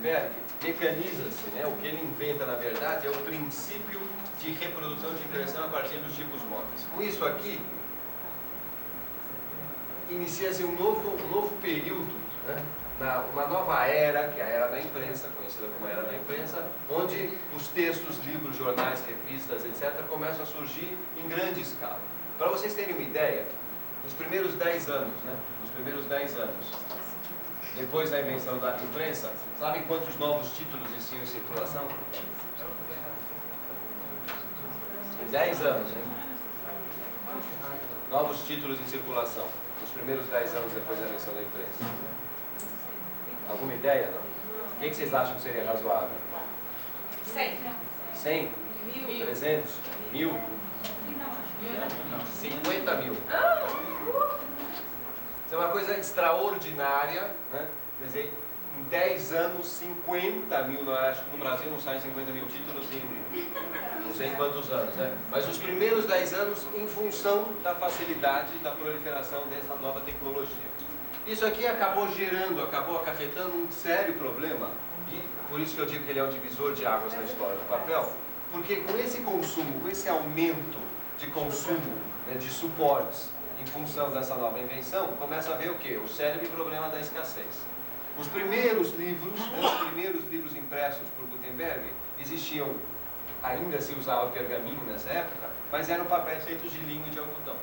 Gutenberg, mecaniza-se, né? O que ele inventa, na verdade, é o princípio de reprodução de impressão a partir dos tipos móveis. Com isso aqui, inicia-se um novo período, né? Uma nova era, que é a era da imprensa, conhecida como a era da imprensa, onde os textos, livros, jornais, revistas, etc., começam a surgir em grande escala. Para vocês terem uma ideia, nos primeiros 10 anos, né? Nos primeiros 10 anos, depois da invenção da imprensa, sabem quantos novos títulos existiam em circulação? Em 10 anos, hein? Novos títulos em circulação, nos primeiros 10 anos depois da invenção da imprensa. Alguma ideia, não? O que vocês acham que seria razoável? 100. 100? 1000. 300? 1000? 50 mil. Isso é uma coisa extraordinária, né? Quer dizer, em 10 anos, 50 mil, acho que no Brasil não saem 50 mil títulos em não sei em quantos anos, né? Mas os primeiros 10 anos em função da facilidade da proliferação dessa nova tecnologia. Isso aqui acabou acarretando um sério problema, e por isso que eu digo que ele é um divisor de águas na história do papel, porque com esse consumo, com esse aumento de consumo, né, de suportes, em função dessa nova invenção, começa a ver o quê? O célebre problema da escassez. Os primeiros livros, né, os primeiros livros impressos por Gutenberg, existiam, ainda se usava pergaminho nessa época, mas eram papéis feitos de linho e de algodão.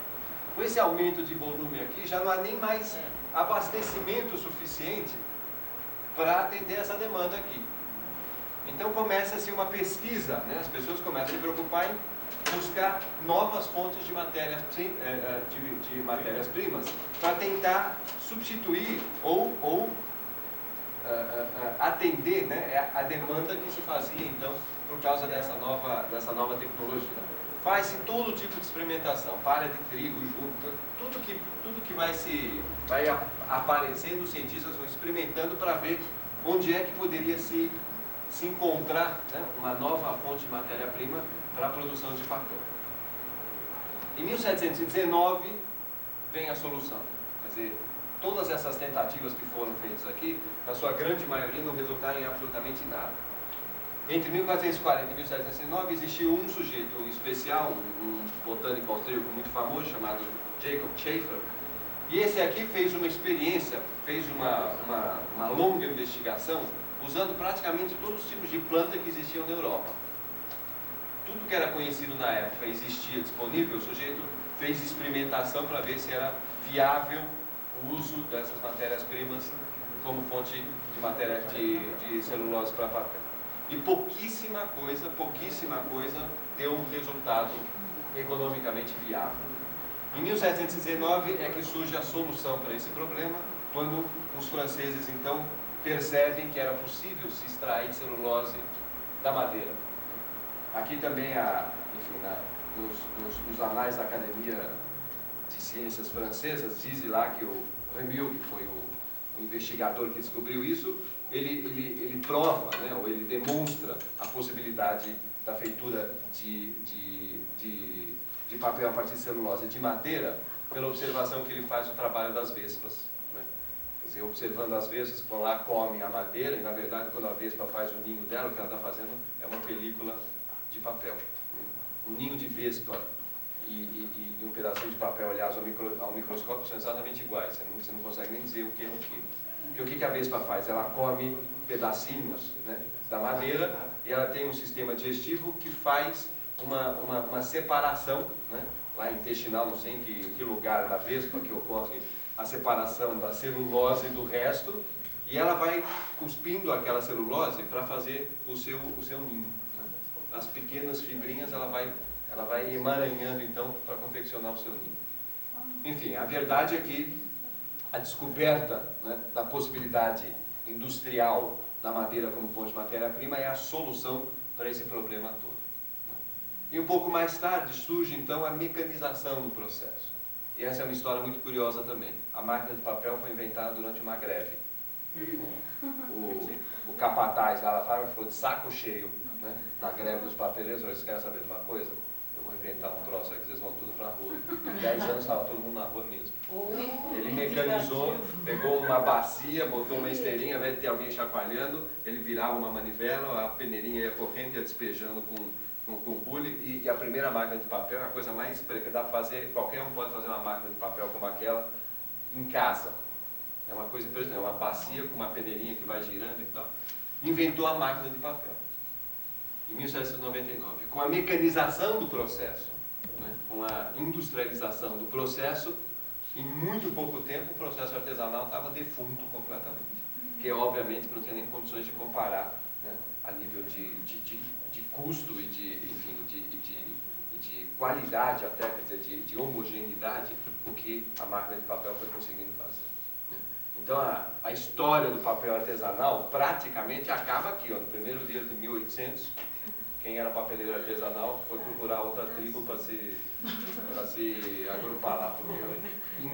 Com esse aumento de volume aqui, já não há nem mais abastecimento suficiente para atender essa demanda aqui. Então começa-se uma pesquisa, né? As pessoas começam a se preocupar em buscar novas fontes de matérias-primas para tentar substituir ou atender, né, a demanda que se fazia então por causa dessa nova tecnologia. Faz-se todo tipo de experimentação, palha de trigo, juta, tudo que vai aparecendo, os cientistas vão experimentando para ver onde é que poderia se encontrar, né, uma nova fonte de matéria-prima para a produção de papel. Em 1719 vem a solução, quer dizer, todas essas tentativas que foram feitas aqui, na sua grande maioria não resultaram em absolutamente nada. Entre 1440 e 1709 existiu um sujeito especial, um botânico austríaco muito famoso chamado Jacob Schaefer, e esse aqui fez uma experiência, fez uma longa investigação, usando praticamente todos os tipos de planta que existiam na Europa. Tudo que era conhecido na época existia disponível, o sujeito fez experimentação para ver se era viável o uso dessas matérias-primas como fonte de matéria de celulose para papel. E pouquíssima coisa deu um resultado economicamente viável. Em 1719 é que surge a solução para esse problema, quando os franceses então percebem que era possível se extrair celulose da madeira. Aqui também, nos anais da Academia de Ciências Francesas, diz lá que o Rémil, que foi o investigador que descobriu isso, ele prova, né, ou ele demonstra a possibilidade da feitura de papel a partir de celulose de madeira pela observação que ele faz do trabalho das vespas, né? Quer dizer, observando as vespas que vão lá, comem a madeira, e na verdade quando a vespa faz o ninho dela, o que ela está fazendo é uma película de papel. Um ninho de vespa e um pedacinho de papel, aliás, ao microscópio são exatamente iguais, você não consegue nem dizer o que é o que. Porque o que a vespa faz? Ela come pedacinhos, né, da madeira, e ela tem um sistema digestivo que faz uma separação, né, lá intestinal, não sei em que lugar da vespa que ocorre a separação da celulose do resto, e ela vai cuspindo aquela celulose para fazer o seu ninho, né? As pequenas fibrinhas ela vai emaranhando então para confeccionar o seu ninho. Enfim, a verdade é que a descoberta, né, da possibilidade industrial da madeira como fonte de matéria-prima é a solução para esse problema todo. E um pouco mais tarde surge então a mecanização do processo. E essa é uma história muito curiosa também. A máquina de papel foi inventada durante uma greve. O capataz lá da fábrica ficou de saco cheio, né, da greve dos papeleiros. Vocês querem saber de uma coisa? Eu vou inventar um troço aí que vocês vão tudo pra rua. Em 10 anos estava todo mundo na rua mesmo. Ele mecanizou, pegou uma bacia, botou uma esteirinha, ao invés de ter alguém chacoalhando, ele virava uma manivela, a peneirinha ia correndo, ia despejando com bule, e a primeira máquina de papel é a coisa mais que dá para fazer, qualquer um pode fazer uma máquina de papel como aquela em casa. É uma coisa impressionante, é uma bacia com uma peneirinha que vai girando e tal. Inventou a máquina de papel, em 1799. Com a mecanização do processo, né, com a industrialização do processo, em muito pouco tempo o processo artesanal estava defunto completamente. Porque obviamente não tinha nem condições de comparar, né, a nível de custo e de qualidade até, quer dizer, de homogeneidade, o que a máquina de papel foi conseguindo fazer. Então a história do papel artesanal praticamente acaba aqui, ó, no primeiro dia de 1800, quem era papeleiro artesanal foi procurar outra tribo para se agrupar lá. Em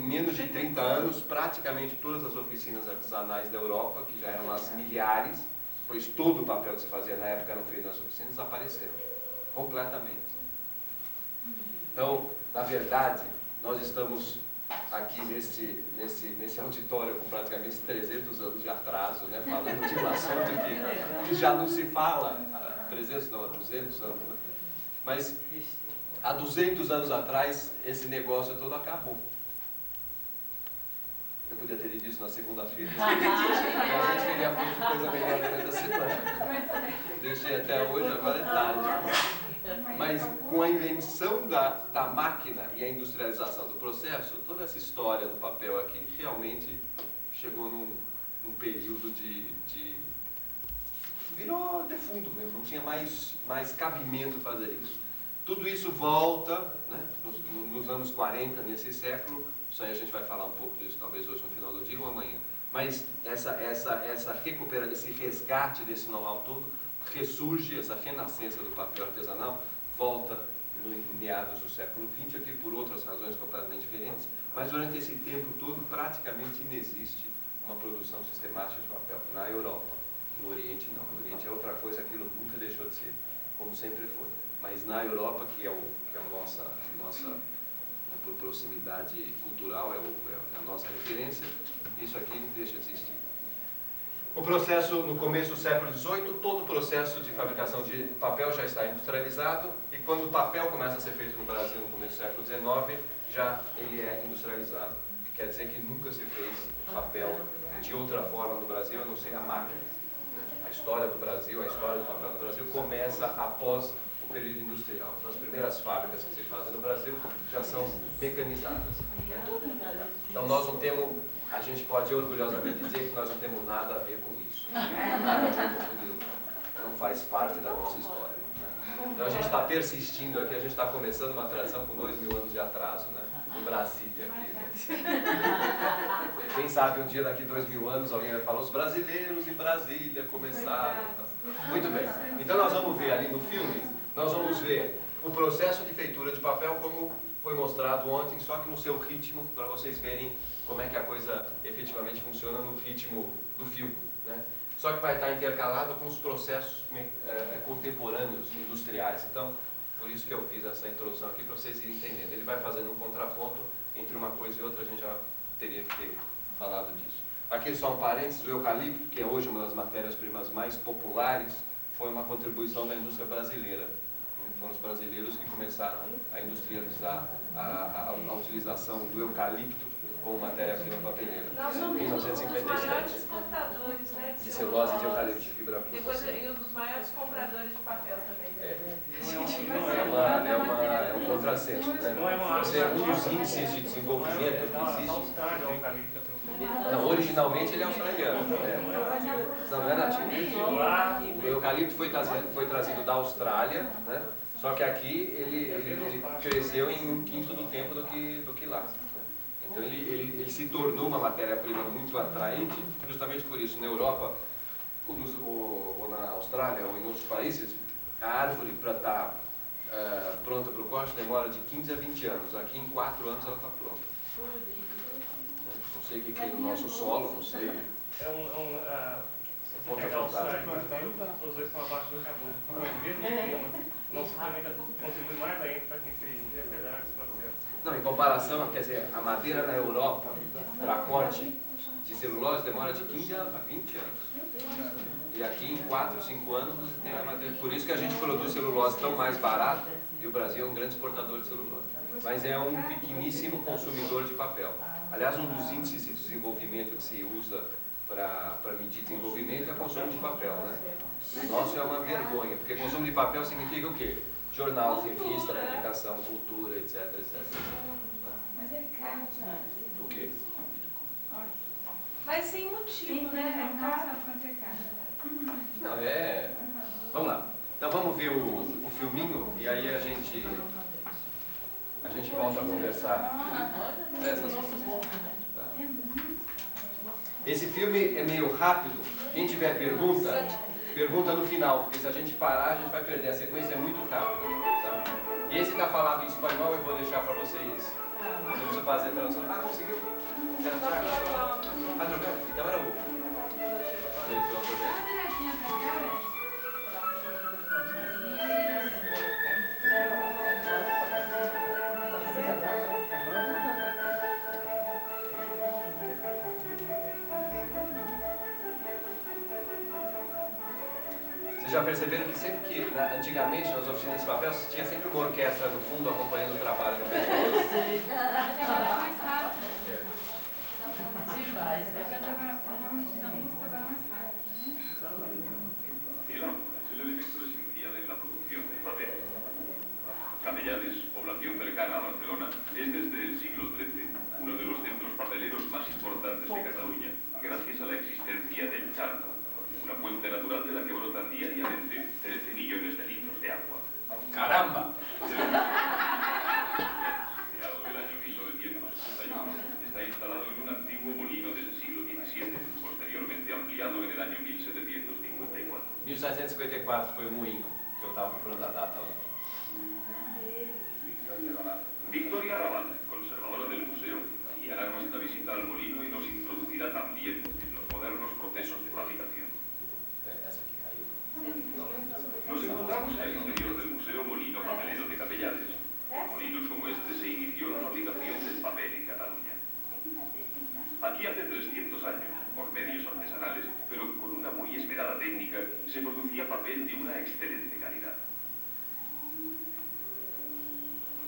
menos de 30 anos, praticamente todas as oficinas artesanais da Europa, que já eram as milhares, pois todo o papel que se fazia na época eram feito nas oficinas, desapareceram completamente. Então, na verdade, nós estamos aqui nesse auditório com praticamente 300 anos de atraso, né, falando de um assunto que já não se fala há 300, não, há 200 anos. Né? Mas há 200 anos atrás, esse negócio todo acabou. Eu podia ter dito isso na segunda-feira. A gente teria feito coisa melhor no meio da semana. Deixei até hoje, agora é tarde. Mas com a invenção da máquina e a industrialização do processo, toda essa história do papel aqui realmente chegou num período virou defunto mesmo, não tinha mais cabimento fazer isso. Tudo isso volta, né, nos anos 40, nesse século. Isso aí a gente vai falar um pouco disso, talvez hoje no final do dia ou amanhã. Mas essa recuperação, esse resgate desse know-how todo, ressurge, essa renascença do papel artesanal, volta em meados do século XX, aqui por outras razões completamente diferentes, mas durante esse tempo todo praticamente inexiste uma produção sistemática de papel na Europa. No Oriente não, no Oriente é outra coisa, aquilo nunca deixou de ser como sempre foi. Mas na Europa, que é a nossa por proximidade cultural, é a nossa referência, isso aqui não deixa de existir. O processo, no começo do século XVIII, todo o processo de fabricação de papel já está industrializado, e quando o papel começa a ser feito no Brasil no começo do século XIX, já ele é industrializado. Quer dizer que nunca se fez papel de outra forma no Brasil, a não ser a máquina. A história do Brasil, a história do papel no Brasil começa após o período industrial. Então, as primeiras fábricas que se fazem no Brasil já são mecanizadas. Então nós não temos, a gente pode orgulhosamente dizer que nós não temos nada a ver com isso. Nada a ver com tudo isso. Não faz parte da nossa história. Então a gente está persistindo aqui, a gente está começando uma tradição com 2000 anos de atraso, né? Em Brasília aqui. Quem sabe um dia daqui 2000 anos alguém vai falar, os brasileiros em Brasília começaram. Muito bem. Então nós vamos ver ali no filme, nós vamos ver o processo de feitura de papel como foi mostrado ontem, só que no seu ritmo, para vocês verem como é que a coisa efetivamente funciona no ritmo do filme, né? Só que vai estar intercalado com os processos contemporâneos, industriais. Então, por isso que eu fiz essa introdução aqui, para vocês irem entendendo. Ele vai fazendo um contraponto entre uma coisa e outra, a gente já teria que ter falado disso. Aqui só um parênteses, o eucalipto, que é hoje uma das matérias-primas mais populares, foi uma contribuição da indústria brasileira. Foram os brasileiros que começaram a industrializar a utilização do eucalipto como matéria-prima papeleira. Nós somos um dos maiores exportadores, né, de celulose, de eucalipto, de fibra. Depois, e um dos maiores compradores de papel também. É um contrassenso, né? Um dos índices de desenvolvimento que existe. Não, originalmente ele é australiano. Não é nativo. O eucalipto foi trazido da Austrália, né? Só que aqui ele cresceu em 1/5 do tempo do que lá. Então ele se tornou uma matéria-prima muito atraente, justamente por isso. Na Europa, ou na Austrália, ou em outros países, a árvore para estar pronta para o corte demora de 15 a 20 anos. Aqui em 4 anos ela está pronta. Não sei o que é o nosso solo, não sei. Você pegar o site, os dois estão abaixo do cabelo. O mesmo clima, não se também contribui mais ainda comparação, quer dizer, a madeira na Europa, para corte de celulose, demora de 15 a 20 anos. E aqui em 4, 5 anos você tem a madeira. Por isso que a gente produz celulose tão mais barato, e o Brasil é um grande exportador de celulose. Mas é um pequeníssimo consumidor de papel. Aliás, um dos índices de desenvolvimento que se usa para medir desenvolvimento é o consumo de papel, né? O nosso é uma vergonha, porque consumo de papel significa o quê? Jornal, revista, publicação, cultura, etc, etc. Mas é caro, O quê? Mas sem motivo, né? É caro. Não, é... Vamos lá. Então vamos ver o filminho e aí a gente volta a conversar dessas coisas. Esse filme é meio rápido. Quem tiver pergunta, pergunta no final, porque se a gente parar, a gente vai perder. A sequência é muito rápida. Tá? E esse está falado em espanhol, eu vou deixar para vocês. Eu preciso fazer a tradução. Ah, conseguiu? Ah, trocando? Então era o... Vocês já perceberam que sempre que, antigamente, nas oficinas de papel, tinha sempre uma orquestra no fundo acompanhando o trabalho do pessoal? mais rápido. Demais, né? El agua es el elemento esencial en la producción de papel. Camellanes, población cercana a Barcelona, es desde el siglo XIII uno de los centros papeleros más importantes de Cataluña, gracias a la existencia del Charco, una fuente natural de la que brotan diariamente 13 millones de litros de agua. Caramba! Creado en el año 1961, está instalado en un antiguo molino del siglo XVII, posteriormente ampliado en el año 1754. 1754 foi o moinho, que eu estava procurando a data lá. Victoria Raval, conservadora del museo, guiará nuestra visita al molino y nos introducirá también en los modernos procesos de fabricación. Essa aqui caiu. Nos encontramos en el interior del Museo Molino Papelero de Capellanes. Molinos como este se inició la fabricación del papel en Cataluña. Aquí hace 300 años, por medios artesanales, pero con una muy esmerada técnica, se producía papel de una excelente calidad.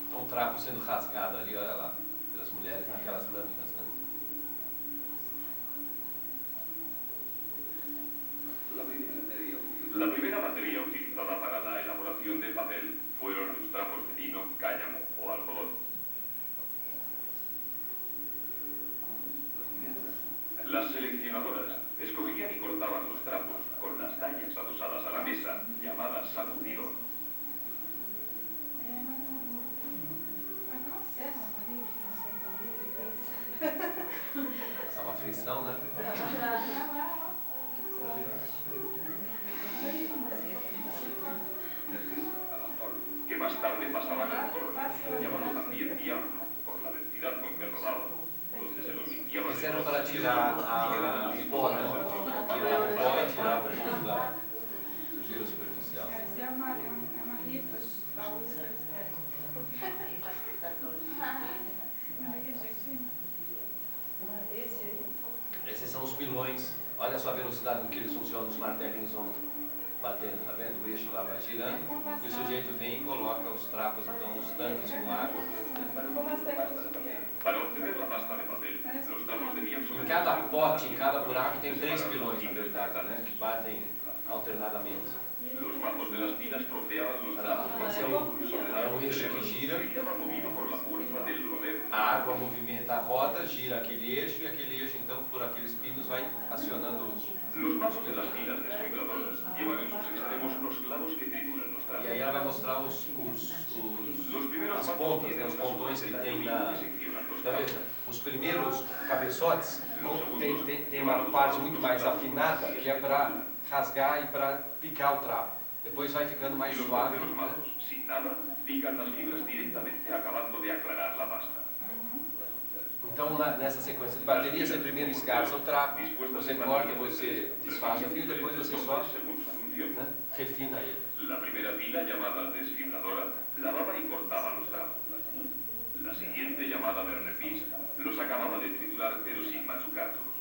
Então o trapo sendo rasgado ali, olha lá, pelas mulheres naquelas lâminas, né? La primera materia utilizada para la elaboración del papel fueron los trapos de lino, cáñamo o algodón. Las seleccionadoras escogían y cortaban los trapos con las tallas adosadas a la mesa, llamadas sacudidor. Essa é uma frição, né? Que más tarde pasaban al color, llamado también diablo, por la densidad con que rodaba, donde se los limpiaba. Esse era para tirar o pó, né? Tirar o pó e tirar o pouco da sujeira superficial. Essa é uma rifa da UFSC. Esses são os pilões. Olha só a velocidade com que eles funcionam, os martelinhos vão batendo, tá vendo? O eixo lá vai girando e o sujeito vem e coloca os trapos, então os tanques com água. Para obtener la pasta de papel, los trapos debían Em someterse cada pote, em cada buraco tem 3 pilões, na verdade, né? Que batem alternadamente. Los bajos de las pilas troceaban los trapos. Esse é o eixo que gira, Giraba movido por la fuerza del rodeo. a água movimenta a roda, gira aquele eixo e aquele eixo, então, por aqueles pinos vai acionando os... Los mandos de las pilas desfibradoras llevan en sus extremos unos clavos que trituran los E trapos. aí ela vai mostrar as pontas, né, os pontões que tem na... Tá vendo? Os primeiros cabeçotes tem uma parte muito mais afinada, que é para rasgar e para picar o trapo. Depois vai ficando mais Y los suave. terceros mandos, sin nada, pican las fibras directamente acabando de aclarar la pasta. Então, nessa sequência de bateria, você primeiro esgarça o trapo, você corta, você desfaz o fio, depois você só Según su función. né, refina ele. La primera pila, llamada desfibradora, lavaba y cortaba los trapos. La siguiente llamada de refis los acababa de triturar pero sin machucarlos.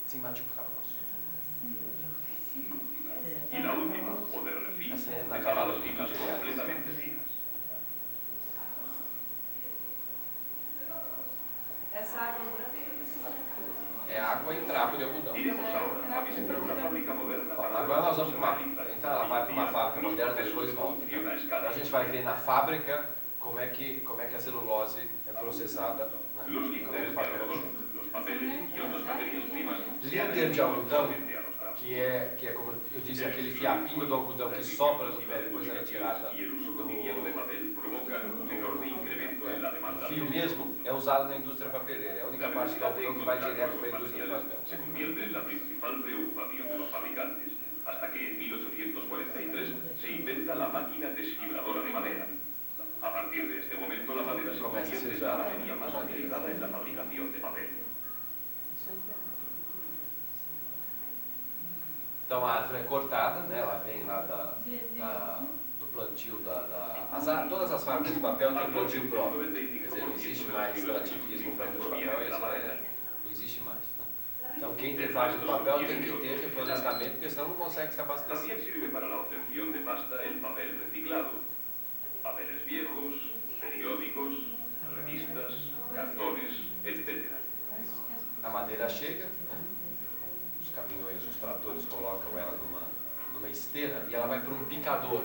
Sem machucá-los. Y la última, o de refis, Essa é na dejaba cara las do filas cereais. completamente finas. Essa água branca É água e trapo de algodão. Iremos ahora a visitar una fábrica moderna para Agora nós vamos para uma, então ela vai para uma fábrica moderna e depois volta. funciona a Então escala. a gente vai ver na fábrica como é que a celulose é processada, né? Los Como é que líderes o de papel algodón, los papeles y otras materias primas se líder de algodão, frente a los trapos. que é como eu disse, aquele fiapinho do algodão que sobra no pé depois da retirada Y el uso cotidiano de papel provocan un enorme incremento en la demanda. O fio mesmo é usado na indústria papeleira, é a única parte do algodão que vai direto para a indústria do papel. Se convierte en la principal preocupación de los fabricantes, hasta que en 1843 se inventa la máquina desfibradora de madera. A partir de este momento, la madera se convierte en la materia más utilizada en la fabricación de papel. Então a árvore é cortada, né? Ela vem lá do plantio todas as fábricas de papel têm plantio próprio. Quer dizer, não existe mais extrativismo para indústria de papel, não existe mais. Né? Então quem tem fábrica de papel tem que ter reflorestamento, porque senão não consegue se También abastecer. sirve para la obtención de pasta el papel reciclado. Papeles viejos, periódicos, revistas, cartones, etc. A madeira chega, né? Os caminhões, os tratores colocam ela numa esteira e ela vai para um picador.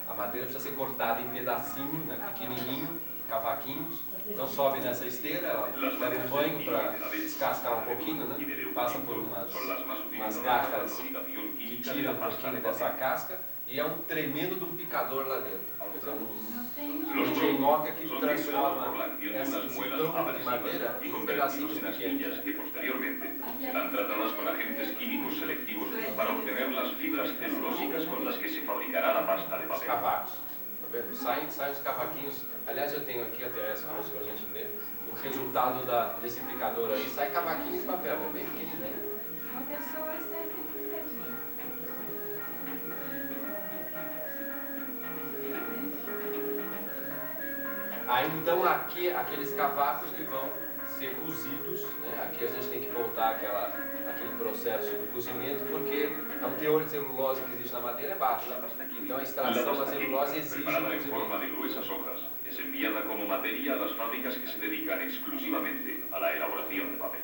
A madeira precisa ser cortada em pedacinho, né? Pequenininho, cavaquinhos. Então sobe nessa esteira, ela leva um banho para descascar um pouquinho, né? Passa por umas garras que tiram um pouquinho dessa casca e é um tremendo de um picador lá dentro. Quer dizer, um engenhoca que Son transforma tratados por la acción de esse unas muelas tronco de agresivas madeira y em pedacinhos convertidos en pequenos. astillas que posteriormente serán tratadas con agentes químicos selectivos para obtener las fibras celulósicas con las que se fabricará la pasta de Os papel. cavacos, tá vendo? Saem os cavaquinhos. Aliás, eu tenho aqui até essa para a gente ver o resultado desse picador aí. Sai cavaquinho de papel, é bem pequenininho. Uma pessoa sai pequenininho. Aí então aqui, aqueles cavacos que vão ser cozidos, né? Aqui a gente tem que voltar aquele processo do cozimento, porque o teor de celulose que existe na madeira é baixo. Então a La extração da pasta celulose química, exige preparada en forma de cozimento. gruesas hojas, es enviada como materia a las fábricas que se dedican exclusivamente a la elaboración de papel.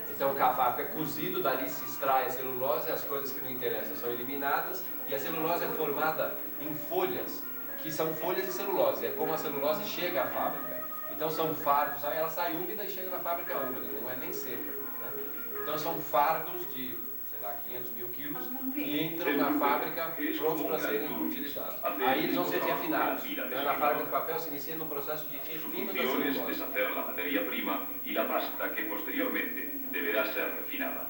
Então o cavaco é cozido, dali se extrai a celulose, as coisas que não interessam são eliminadas, e a celulose é formada em folhas, que são folhas de celulose, é como a celulose chega à fábrica. Então são fardos, aí ela sai úmida e chega na fábrica úmida, não é nem seca. Né? Então são fardos de, sei lá, 500 mil quilos, que entram na fábrica prontos para serem utilizados. Aí eles vão ser refinados. Então na fábrica de papel se inicia no processo de Su refino da función es celulose. deshacer la materia prima y la pasta que posteriormente deberá ser refinada.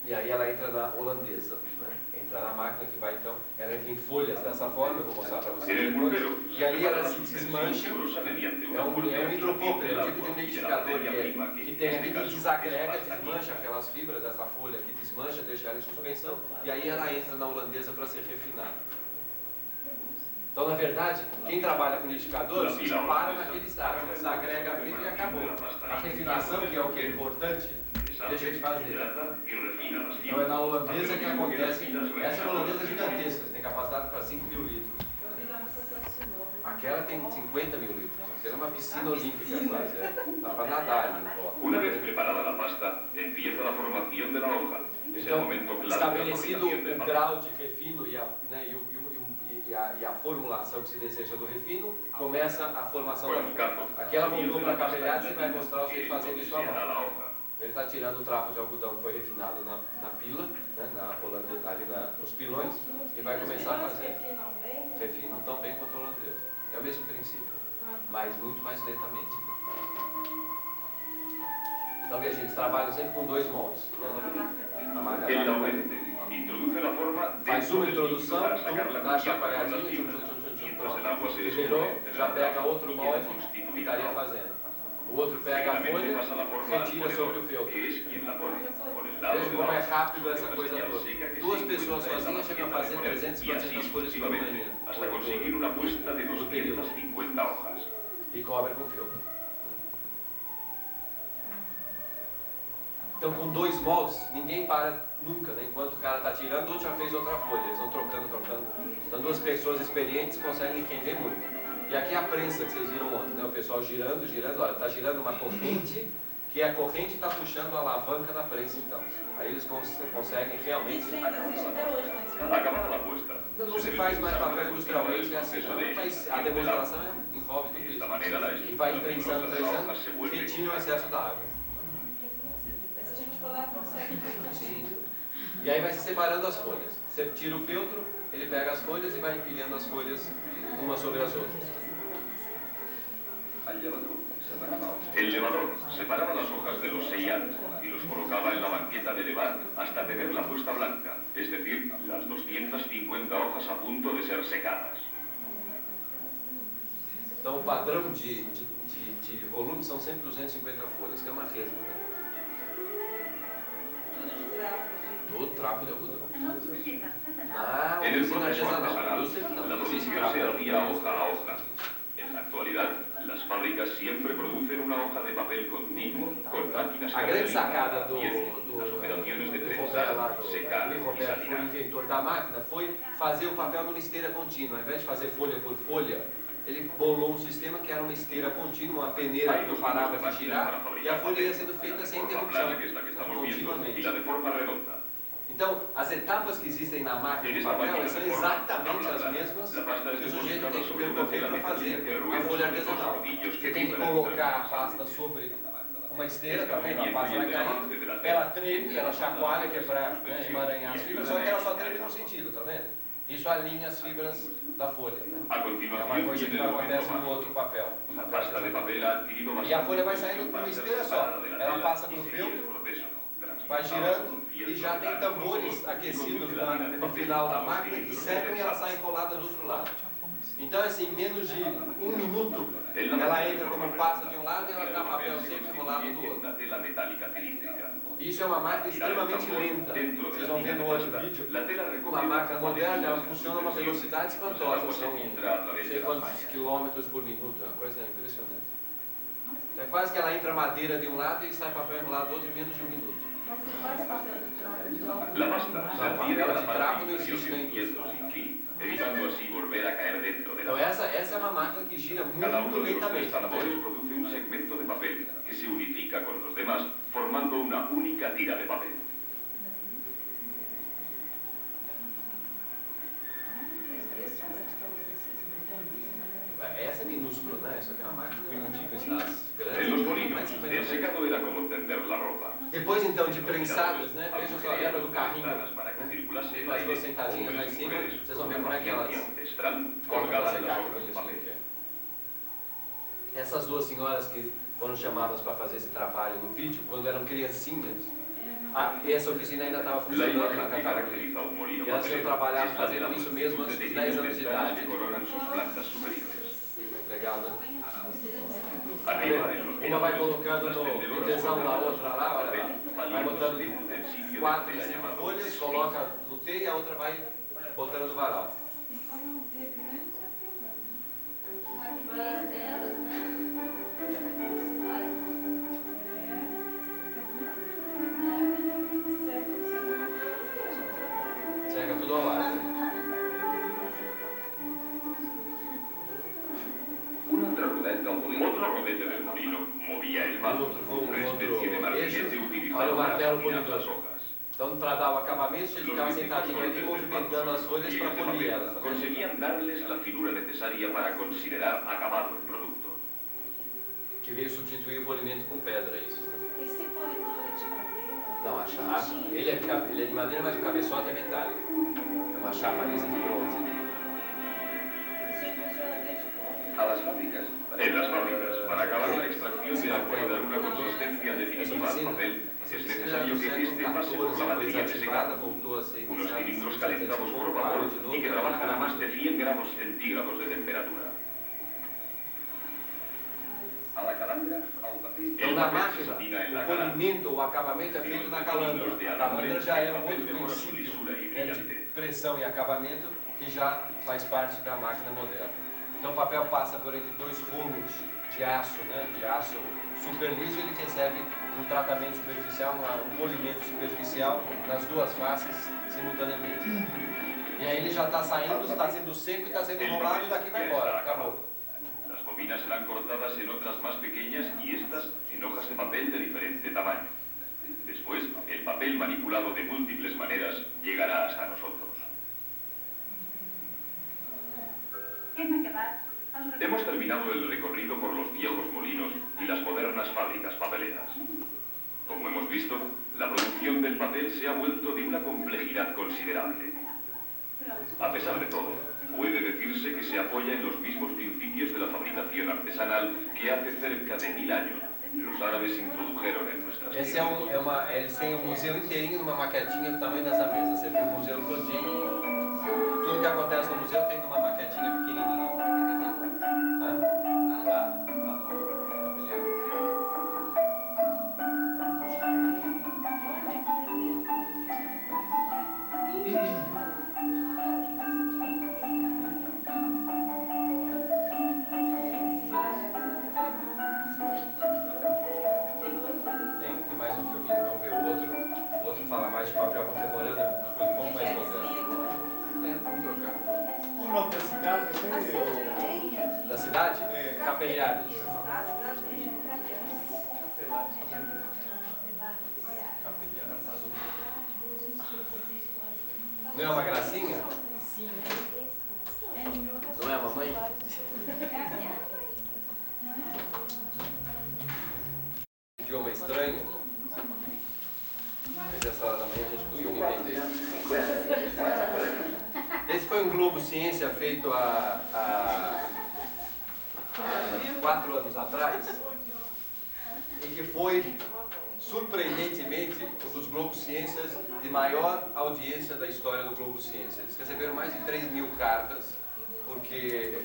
E aí ela entra na holandesa, né? Entra na máquina que vai então, ela entra em folhas dessa forma, eu vou mostrar para vocês En el depois, pulpero e se ali prepara ela la se suspensión desmancha, fibrosa mediante é una um pulpa hidropulper, é um tipo de de la umidificador materia prima que tem en ali este que caso desagrega, es pasta desmancha química. aquelas fibras dessa folha que desmancha, deixa ela em suspensão, e aí ela entra na holandesa para ser refinada. Então, na verdade, quem trabalha com liquidificadores para naquele estágio, desagrega a fibra e acabou. A refinação, que é o que é importante, deixa de fazer. Hidrata y refina las Então é na holandesa que Hacemos que las acontece, filas essa é realizadas uma holandesa gigantesca, tem capacidade para 5 mil litros. Aquela tem 50 mil litros, aquela é uma piscina olímpica quase, dá para nadar ali no bloco. Una vez preparada la pasta, empieza la formación de la hoja. Es el Então, momento clave de la estabelecido fabricación del o papel. grau de refino e a formulação que se deseja do refino, começa a formação da folha. Aqui ela voltou para a cabelhada e vai mostrar o jeito de fazer isso à Se hará mão. la hoja. Ele está tirando o trapo de algodão que foi refinado na pila, né, ali nos pilões, e vai começar a fazer. Refinam tão bem quanto o holandês. É o mesmo princípio, mas muito mais lentamente. Então veja, eles trabalham sempre com dois moldes. A malha El lá, laurente introduce la forma faz dentro uma del introdução, líquido para sacar la dá a cubierta con chacoalhadinha, las fibras. Mientras el agua se gerou, descompone, já pega outro y molde queda e constituida estaria la hoja. fazendo. O outro pega a Seguidamente folha, pasa la forma al retira sobre o ponedor, feltro. que es quien la pone. Por el lado Veja de como la é hoja, rápido essa sobre coisa bastante toda. seca que Duas se pessoas encuentra en la sozinhas chegam a maqueta fazer de poner, 300, y así 400 folhas por sucesivamente, manhã. hasta conseguir una muestra de 250 hojas. E cobre com filtro. Então, com 2 moldes, ninguém para nunca, né? Enquanto o cara está tirando, o outro já fez outra folha. Eles vão trocando. Então, 2 pessoas experientes conseguem entender muito. E aqui a prensa que vocês viram ontem, né? O pessoal girando, olha, está girando uma corrente, que a corrente está puxando a alavanca da prensa, então. Aí eles conseguem realmente... Isso ainda existe até hoje, né? Acabada la puesta. Não se faz mais papel industrialmente, é assim, não, mas a demonstração envolve tudo De isso. esta manera, la E vai estructura prensando, se vuelve retira o excesso da água. Mas se a gente for lá, consegue. Sim. E aí vai se separando as folhas. Você tira o feltro, ele pega as folhas e vai empilhando as folhas umas sobre as outras. El levador separaba las hojas de los sellados y los colocaba en la banqueta de levar hasta tener la puesta blanca, es decir, las 250 hojas a punto de ser secadas. Então o padrão de volume são sempre 250 folhas, que é uma resma. Né? Tudo de trapo. Todo trapo de algodão. En el Usina proceso artesanal. artesanal, Indústria não. la Não existe producción se trapo. hacía hoja a hoja. En la actualidad, las fábricas siempre producen una hoja de papel continuo con máquinas A que grande realizan sacada la limpieza, las operaciones de trenzar, secar y Roberto, foi o salinar. inventor da máquina, foi fazer o papel numa esteira contínua. Ao invés de fazer folha por folha, ele bolou um sistema que era uma esteira contínua, uma peneira que não parava de girar, e a folha ia sendo feita sem interrupção, plana, que es la que estamos viendo, y continuamente. la de forma redonda. Então, as etapas que existem na máquina de papel elas são exatamente as mesmas que o sujeito tem que percorrer para fazer a folha artesanal. Você tem que colocar a pasta sobre uma esteira, tá vendo? A pasta vai caindo, ela treme, ela chacoalha, que é para emaranhar as fibras, só que ela só treme num sentido, tá vendo? Isso alinha as fibras da folha. Né? A É uma continuación, coisa que viene não el momento acontece no mágico. outro papel. La pasta de papel ha adquirido E a folha vai bastante saindo para numa ser esteira só. separada de la Ela tela passa y por seguir el feltro, proceso, vai transportado girando con e cierto já tem grado de tambores control, aquecidos y conduce la no final da máquina que secam e ela sai enrolada do outro lado. Então, assim, em menos de 1 minuto, ela entra como pasta de um lado e ela dá papel seco enrolado do outro. una tela metálica cilíndrica. Isso é uma máquina extremamente lenta. Vocês vão ver no outro vídeo. Uma máquina moderna, ela funciona a uma velocidade espantosa. São não sei quantos quilômetros por minuto. É uma coisa impressionante. Então, é quase que ela entra madeira de um lado e sai papel enrolado do outro em menos de 1 minuto. Mas você faz papel de trapo? La pasta se No, adhiere a papel la de parte trapo no inferior existe na sin industria. quieto, sin fin, evitando así volver a caer dentro de Então, la essa é uma máquina que gira Cada muito uno de los lentamente. trabajadores produce un segmento de papel que se unifica con los demás, formando una única tira de papel. Essa é minúscula, né? Isso aqui é uma máquina primitiva, as En los grandes. molinos, mais de 50 el metros. secado era como tender la ropa. Depois então de prensadas, né? Veja só, lembra do carrinho, Para que circulase tem el as duas aire, sentadinhas lá em hombres y cima, mujeres vocês vão con ver una como é que elas maquinaria ancestral colocam para colgadas en secar las com hojas de isso papel. que é. Essas duas senhoras que foram chamadas para fazer esse trabalho no vídeo, quando eram criancinhas, essa oficina ainda estava La funcionando imagen na que Catarina. caracteriza un molino E elas tinham papelero trabalhado es la de fazendo la isso mesmo multitud antes de dos 10 pequeñas anos de ventanas idade. que coronan sus plantas superiores. Legal, né? Arriba, en los Uma vai miradores, colocando las no tendedoras tesão na colocan outra lá, olha lá. Vai palitos botando de un utensilio 4 de em tela cima llamado folhas, esquí. coloca no T e a outra vai botando no varal. Várias delas, Seca tudo ao ar. Né? Otro rodete del molino movía el mano, una especie de martinete utilizado Olha o para martelo afinar polidor. las hojas. Então, para dar o acabamento, a gente ficava sentadinho ali movimentando as folhas para polir elas. Tá vendo? Conseguían darles la finura necesaria para considerar acabado el producto. Que veio substituir o polimento com pedra, isso. Né? Esse polidor é de madeira? Não, a chapa, ele é de madeira, mas o cabeçote é metálico. É uma chapa lisa de bronze. Isso aí funciona desde quando? A las fábricas. En las fábricas, para acabar la extracción de agua y dar una consistencia definitiva al papel, es necesario que este pase por la foi batería de secado. desativada, voltou a ser Unos iniciada em cilindros calentados por 1754 vapor de novo, y que trabajan a más de 100 grados centígrados de temperatura. Então, na máquina, o polimento ou acabamento é feito na calandra. A calandra já é um outro princípio, né, de pressão e acabamento que já faz parte da máquina moderna. Então o papel passa por entre dois rolos de aço, né, de aço super liso, e ele recebe um tratamento superficial, um polimento superficial nas duas faces simultaneamente. E aí ele já está saindo, está sendo seco e está sendo enrolado, e daqui vai embora, acabou. Las bobinas serán cortadas en otras más pequeñas y estas en hojas de papel de diferente tamaño. Después, el papel manipulado de múltiples maneras llegará hasta nosotros. Hemos terminado el recorrido por los viejos molinos y las modernas fábricas papeleras. Como hemos visto, la producción del papel se ha vuelto de una complejidad considerable. A pesar de todo, puede decirse que se apoya en los mismos principios de la fabricación artesanal que hace cerca de 1000 años los árabes introdujeron en nuestras tierras. Eles têm um museu inteirinho numa maquetinha do tamanho dessa mesa. Você viu o museu todinho. Tudo que acontece no museu tem numa maquetinha pequenininha. Lá no mobiliário. Tem mais um filminho, vamos ver o outro. O outro fala mais de papel contemporâneo, uma coisa um pouco mais moderna. Vamos trocar. O nome da cidade tem Da cidade? É. Capelhares. Não é uma gracinha? Sim. Não é a mamãe? Idioma estranho. Mas essa hora da manhã a gente conseguiu entender. Esse foi um Globo Ciência feito há 4 anos atrás, e que foi, surpreendentemente, um dos Globos Ciências de maior audiência da história do Globo Ciência. Eles receberam mais de 3.000 cartas, porque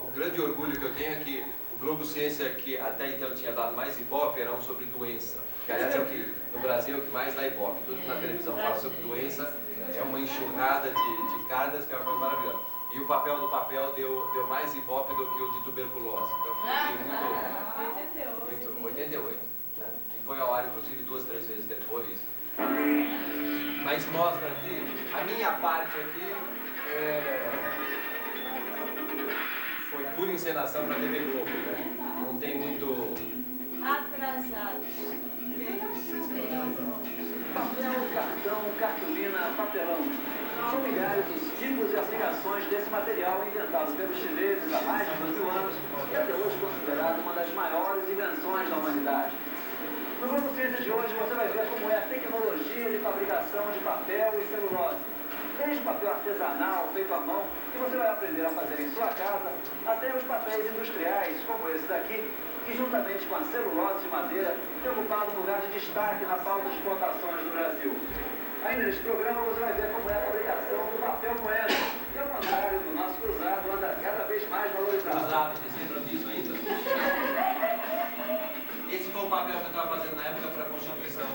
o grande orgulho que eu tenho é que o Globo Ciência, que até então tinha dado mais Ibope, era um sobre doença. Que aliás é o que no Brasil é o que mais dá Ibope. Tudo que na televisão fala sobre doença é uma enxurrada de cartas, que é uma coisa maravilhosa. E o papel do papel deu mais Ibope do que o de tuberculose. Então foi muito 88. Né? E foi ao ar, inclusive, 2, 3 vezes depois. Mas mostra aqui, a minha parte aqui foi pura encenação para a TV Globo, né? Não tem muito... Atrasados. Papel, cartão, cartolina, papelão. São milhares os tipos e aplicações desse material inventado pelos chineses há mais de 2000 anos e até hoje considerado uma das maiores invenções da humanidade. No Globo Ciência de hoje você vai ver como é a tecnologia de fabricação de papel e celulose. Desde o papel artesanal feito à mão, que você vai aprender a fazer em sua casa, até os papéis industriais, como esse daqui, que juntamente com a celulose de madeira, tem ocupado um lugar de destaque na pauta de exportações do Brasil. Ainda neste programa você vai ver como é a fabricação do papel moeda, que ao contrário do nosso cruzado, anda cada vez mais valorizado. Cruzado, vocês lembram disso ainda? Esse foi o papel que eu estava fazendo na época para a Constituição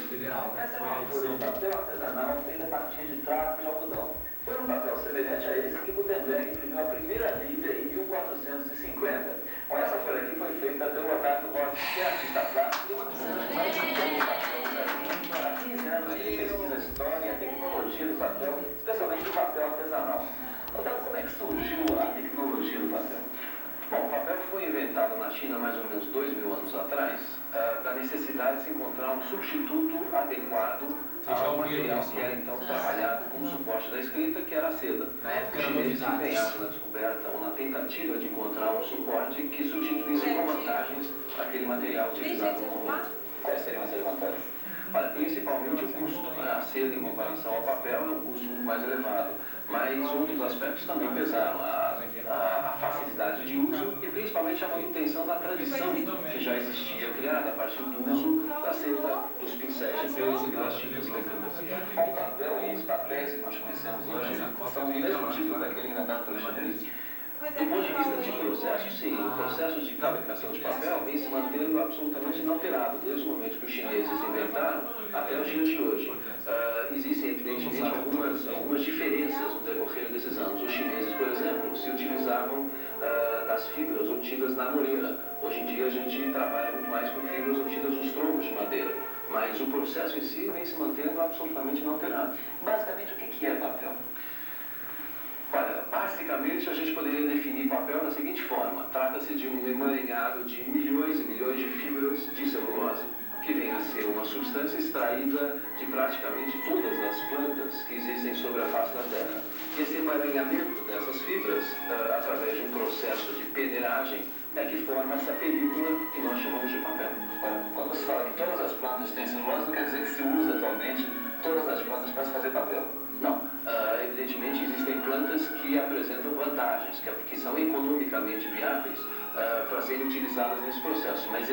Federal. Essa é Foi a uma folha de edição. papel artesanal feita a partir de trapos de algodão. Foi um papel semelhante a esse que Gutenberg imprimiu a primeira Bíblia em 1450. Bom, essa folha aqui foi feita pelo Otávio Rossi, que é artista plástico e uma das mais importantes papel do Brasil. Há 15 anos ele pesquisa a história e a tecnologia do papel, especialmente do papel artesanal. Otávio, como é que surgiu a tecnologia do papel? Bom, o papel foi inventado na China há mais ou menos 2000 anos atrás, da necessidade de se encontrar um substituto adequado ao material que era então trabalhado como suporte da escrita, que era a seda. Na época Os era chineses novidade. empenharam na descoberta ou na tentativa de encontrar um suporte que substituísse com vantagens aquele material utilizado no momento. Quais seriam essas vantagens? Olha, principalmente o custo. A seda, em comparação ao papel, é um custo muito mais elevado. Mas outros aspectos também pesaram. A facilidade de uso e principalmente a manutenção da tradição que já existia, criada a partir do uso da seda, dos pincéis de pelo e das tintas leveduras. O papel e os papéis que nós conhecemos hoje são do mesmo tipo daquele inventado pelos chineses. Do ponto de vista de processo, sim. O processo de fabricação de papel vem se mantendo absolutamente inalterado, desde o momento que os chineses inventaram até os dias de hoje. Existem, evidentemente, algumas diferenças no decorrer desses anos. Os chineses, por exemplo, se utilizavam das fibras obtidas na moreira. Hoje em dia a gente trabalha muito mais com fibras obtidas dos troncos de madeira. Mas o processo em si vem se mantendo absolutamente inalterado. Basicamente, o que é papel? Olha, basicamente a gente poderia definir papel da seguinte forma. Trata-se de um emaranhado de milhões e milhões de fibras de celulose, que vem a ser uma substância extraída de praticamente todas as plantas que existem sobre a face da Terra. Esse emaranhamento dessas fibras, através de um processo de peneiragem, é que forma essa película que nós chamamos de papel. Quando se fala que todas as plantas têm celulose, não quer dizer que se usa atualmente todas as plantas para se fazer papel. Não. Evidentemente existem plantas que apresentam vantagens, que são economicamente viáveis para serem utilizadas nesse processo, mas